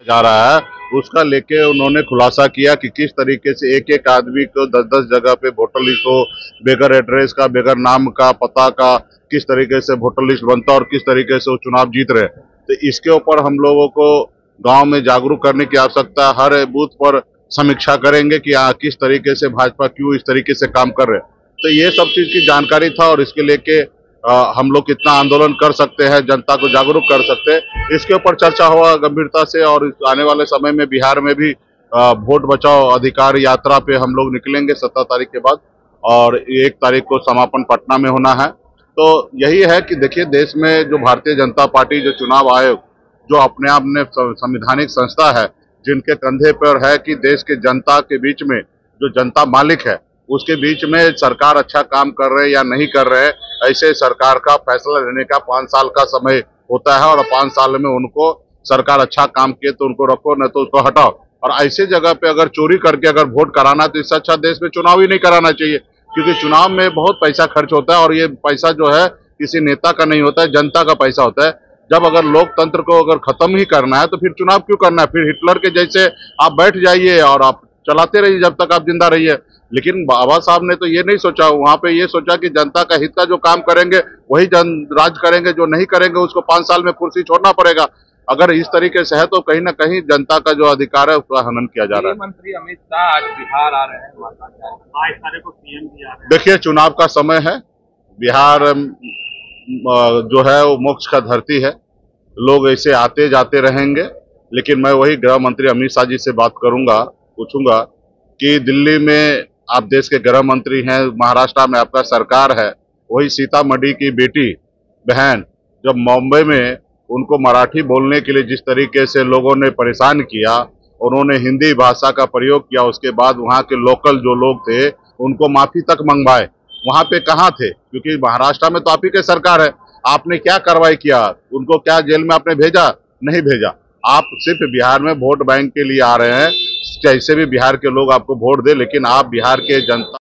जा रहा है उसका लेके उन्होंने खुलासा किया कि किस तरीके से एक एक आदमी को 10-10 जगह पे वोटर लिस्ट हो, बेगर एड्रेस का, बेगर नाम का, पता का, किस तरीके से वोटर लिस्ट बनता है और किस तरीके से वो चुनाव जीत रहे। तो इसके ऊपर हम लोगों को गांव में जागरूक करने की आवश्यकता है। हर बूथ पर समीक्षा करेंगे कि किस तरीके से भाजपा क्यों इस तरीके से काम कर रहे हैं। तो ये सब चीज की जानकारी था और इसके लेके हम लोग कितना आंदोलन कर सकते हैं, जनता को जागरूक कर सकते हैं, इसके ऊपर चर्चा हुआ गंभीरता से। और आने वाले समय में बिहार में भी वोट बचाओ अधिकार यात्रा पे हम लोग निकलेंगे 17 तारीख के बाद, और 1 तारीख को समापन पटना में होना है। तो यही है कि देखिए, देश में जो भारतीय जनता पार्टी, जो चुनाव आयोग, जो अपने आप में संवैधानिक संस्था है, जिनके कंधे पर है कि देश के जनता के बीच में जो जनता मालिक है, उसके बीच में सरकार अच्छा काम कर रहे या नहीं कर रहे, ऐसे सरकार का फैसला लेने का 5 साल का समय होता है। और 5 साल में उनको सरकार अच्छा काम किए तो उनको रखो, नहीं तो उसको हटाओ। और ऐसे जगह पे अगर चोरी करके अगर वोट कराना, तो इससे अच्छा देश में चुनाव ही नहीं कराना चाहिए, क्योंकि चुनाव में बहुत पैसा खर्च होता है और ये पैसा जो है किसी नेता का नहीं होता है, जनता का पैसा होता है। जब अगर लोकतंत्र को अगर खत्म ही करना है तो फिर चुनाव क्यों करना है? फिर हिटलर के जैसे आप बैठ जाइए और आप चलाते रहिए जब तक आप जिंदा रहिए। लेकिन बाबा साहब ने तो ये नहीं सोचा, वहां पे ये सोचा कि जनता का हित का जो काम करेंगे वही जन राज करेंगे, जो नहीं करेंगे उसको 5 साल में कुर्सी छोड़ना पड़ेगा। अगर इस तरीके से है तो कहीं ना कहीं जनता का जो अधिकार है उसका हनन किया जा रहा है। मंत्री अमित शाह आज बिहार आ रहे हैं, 22 तारीख को सीएम भी आ रहे हैं। देखिए, चुनाव का समय है, बिहार जो है वो मोक्ष का धरती है, लोग ऐसे आते जाते रहेंगे। लेकिन मैं वही गृह मंत्री अमित शाह जी से बात करूंगा, पूछूंगा कि दिल्ली में आप देश के गृह मंत्री हैं, महाराष्ट्र में आपका सरकार है, वही सीतामढ़ी की बेटी बहन जब मुंबई में उनको मराठी बोलने के लिए जिस तरीके से लोगों ने परेशान किया, उन्होंने हिंदी भाषा का प्रयोग किया, उसके बाद वहां के लोकल जो लोग थे उनको माफी तक मंगवाए। वहां पे कहाँ थे? क्योंकि महाराष्ट्र में तो आप ही के सरकार है, आपने क्या कार्रवाई किया? उनको क्या जेल में आपने भेजा? नहीं भेजा। आप सिर्फ बिहार में वोट बैंक के लिए आ रहे हैं। कैसे भी बिहार के लोग आपको वोट दे, लेकिन आप बिहार के जनता